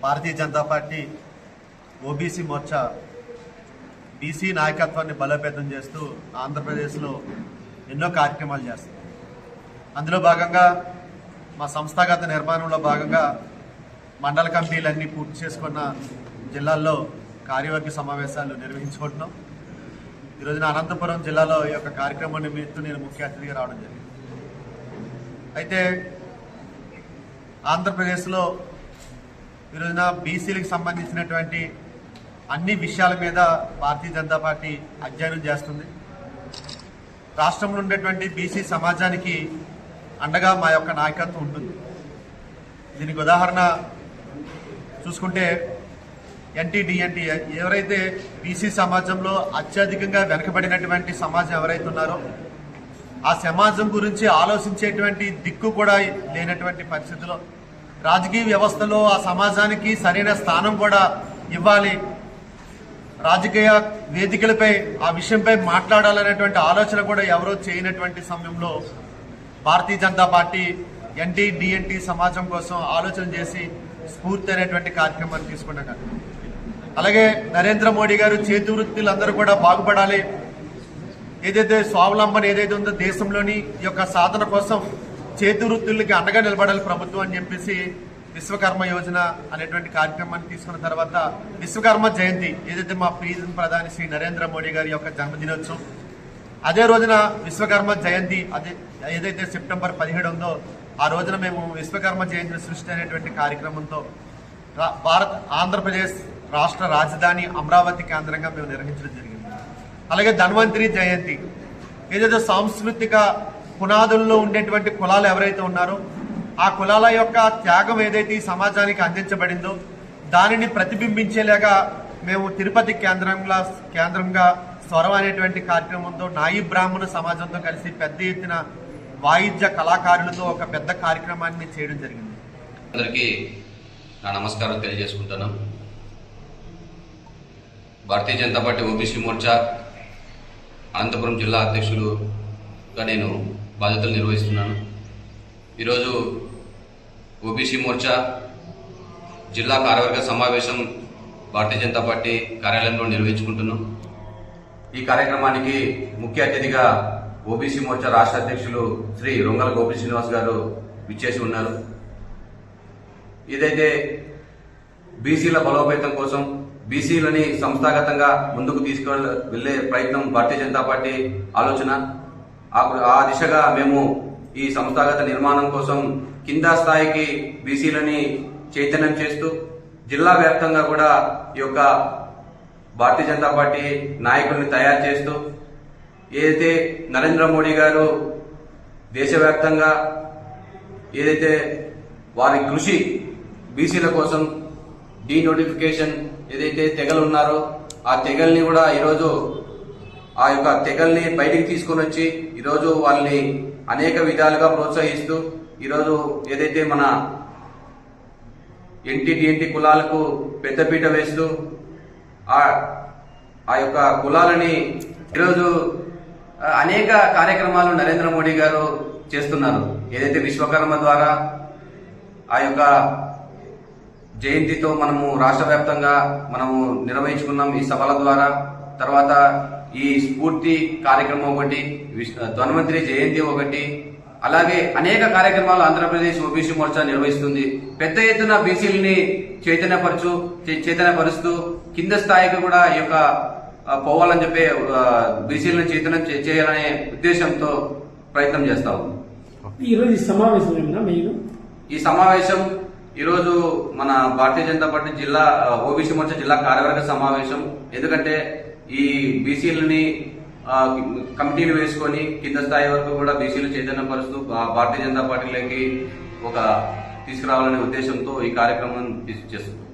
భారతీయ Janata Party OBC Morcha BC నాయకత్వాన్ని బలోపేతం చేస్తూ ఆంధ్రప్రదేశ్లో ఎన్నో కార్యక్రమాలు చేస్తుంది. అందులో భాగంగా మా సంస్థాగత నిర్మాణంలో భాగంగా మండల కమిటీలన్నీ పూర్తి చేసుకున్న జిల్లాల్లో కార్యవర్గ సమావేశాలు నిర్వహించుకుంటున్నాం. ఈరోజున అనంతపురం జిల్లాలో ఈ యొక్క కార్యక్రమం నిమిత్తం నేను ముఖ్య అతిథిగా రావడం జరిగింది. అయితే ఆంధ్రప్రదేశ్లో ఈరోజున బీసీలకు సంబంధించినటువంటి అన్ని విషయాల మీద భారతీయ జనతా పార్టీ అధ్యయనం చేస్తుంది. రాష్ట్రంలో ఉండేటువంటి బీసీ సమాజానికి అండగా మా యొక్క నాయకత్వం ఉంటుంది. దీనికి ఉదాహరణ చూసుకుంటే ఎన్టీడీఎన్టీ ఎవరైతే బీసీ సమాజంలో అత్యధికంగా వెనకబడినటువంటి సమాజం ఎవరైతే ఉన్నారో ఆ సమాజం గురించి ఆలోచించేటువంటి దిక్కు కూడా లేనటువంటి పరిస్థితిలో రాజకీయ వ్యవస్థలో ఆ సమాజానికి సరైన స్థానం కూడా ఇవ్వాలి, రాజకీయ వేదికలపై ఆ విషయంపై మాట్లాడాలనేటువంటి ఆలోచన కూడా ఎవరో చేయనటువంటి సమయంలో భారతీయ జనతా పార్టీ ఎన్టీడీఎన్టీ సమాజం కోసం ఆలోచన చేసి స్ఫూర్తి అనేటువంటి కార్యక్రమాన్ని తీసుకున్నాం. అలాగే నరేంద్ర మోడీ గారు చేతి వృత్తులందరూ కూడా బాగుపడాలి, ఏదైతే స్వావలంబన ఏదైతే ఉందో దేశంలోని ఈ యొక్క సాధన కోసం చేతి వృత్తులకి అండగా నిలబడాలి ప్రభుత్వం అని చెప్పేసి విశ్వకర్మ యోజన అనేటువంటి కార్యక్రమాన్ని తీసుకున్న తర్వాత విశ్వకర్మ జయంతి ఏదైతే మా ప్రియతమ ప్రధాని శ్రీ నరేంద్ర మోడీ గారి యొక్క జన్మదినోత్సవం, అదే రోజున విశ్వకర్మ జయంతి అదే ఏదైతే సెప్టెంబర్ 17 ఉందో ఆ రోజున మేము విశ్వకర్మ జయంతిని సృష్టి అనేటువంటి కార్యక్రమంతో ఆంధ్రప్రదేశ్ రాష్ట్ర రాజధాని అమరావతి కేంద్రంగా మేము నిర్వహించడం జరిగింది. అలాగే ధన్వంతరి జయంతి ఏదైతే సాంస్కృతిక పునాదుల్లో ఉండేటువంటి కులాలు ఎవరైతే ఉన్నారో ఆ కులాల యొక్క త్యాగం ఏదైతే ఈ సమాజానికి అందించబడిందో దానిని ప్రతిబింబించేలాగా మేము తిరుపతి కేంద్రంగా స్వరం అనేటువంటి కార్యక్రమంతో నాయి బ్రాహ్మణ సమాజంతో కలిసి పెద్ద ఎత్తున వాయిద్య కళాకారులతో ఒక పెద్ద కార్యక్రమాన్ని చేయడం జరిగింది. అందరికీ నా నమస్కారం తెలియజేసుకుంటున్నాం. భారతీయ జనతా పార్టీ ఓబీసీ మోర్చా అనంతపురం జిల్లా అధ్యక్షులుగా నేను బాధ్యతలు నిర్వహిస్తున్నాను. ఈరోజు ఓబీసీ మోర్చా జిల్లా కార్యవర్గ సమావేశం భారతీయ జనతా పార్టీ కార్యాలయంలో నిర్వహించుకుంటున్నాం. ఈ కార్యక్రమానికి ముఖ్య అతిథిగా ఓబీసీ మోర్చా రాష్ట్ర అధ్యక్షులు శ్రీ రొంగల గోపి శ్రీనివాస్ గారు విచ్చేసి ఉన్నారు. ఏదైతే బీసీల బలోపేతం కోసం బీసీలని సంస్థాగతంగా ముందుకు తీసుకువెళ్లే ప్రయత్నం భారతీయ జనతా పార్టీ ఆలోచన. ఆ దిశగా మేము ఈ సంస్థాగత నిర్మాణం కోసం కింద స్థాయికి బీసీలని చైతన్యం చేస్తూ జిల్లా వ్యాప్తంగా కూడా ఈ యొక్క భారతీయ జనతా పార్టీ నాయకుల్ని తయారు చేస్తూ ఏదైతే నరేంద్ర మోడీ గారు దేశవ్యాప్తంగా ఏదైతే వారి కృషి బీసీల కోసం డీనోటిఫికేషన్ ఏదైతే తెగలు ఉన్నారో ఆ తెగల్ని కూడా ఈరోజు ఆ యొక్క తెగల్ని బయటికి తీసుకొని వచ్చి ఈరోజు వాళ్ళని అనేక విధాలుగా ప్రోత్సహిస్తూ ఈరోజు ఏదైతే మన ఎన్టీడీఎన్టీ కులాలకు పెద్దపీట వేస్తూ ఆ యొక్క కులాలని ఈరోజు అనేక కార్యక్రమాలు నరేంద్ర మోడీ గారు చేస్తున్నారు. ఏదైతే విశ్వకర్మ ద్వారా ఆ యొక్క జయంతితో మనము రాష్ట్ర వ్యాప్తంగా మనము నిర్వహించుకున్నాం ఈ సభల ద్వారా. తర్వాత ఈ స్ఫూర్తి కార్యక్రమం ఒకటి, ధన్వంతరి జయంతి ఒకటి, అలాగే అనేక కార్యక్రమాలు ఆంధ్రప్రదేశ్ ఓబీసీ మోర్చా నిర్వహిస్తుంది. పెద్ద ఎత్తున బీసీలని చైతన్యపరుస్తూ కింద స్థాయికి కూడా ఈ యొక్క పోవాలని చెప్పి బీసీలను చైతన్యం చేయాలనే ఉద్దేశంతో ప్రయత్నం చేస్తాం. ఈ సమావేశం ఈరోజు మన భారతీయ జనతా పార్టీ జిల్లా ఓబీసీ మోర్చా జిల్లా కార్యవర్గ సమావేశం. ఎందుకంటే ఈ బీసీలని కమిటీలు వేసుకొని కింద స్థాయి వరకు కూడా బీసీలు చైతన్యపరుస్తూ భారతీయ జనతా పార్టీలోకి తీసుకురావాలనే ఉద్దేశంతో ఈ కార్యక్రమం చేస్తున్నాం.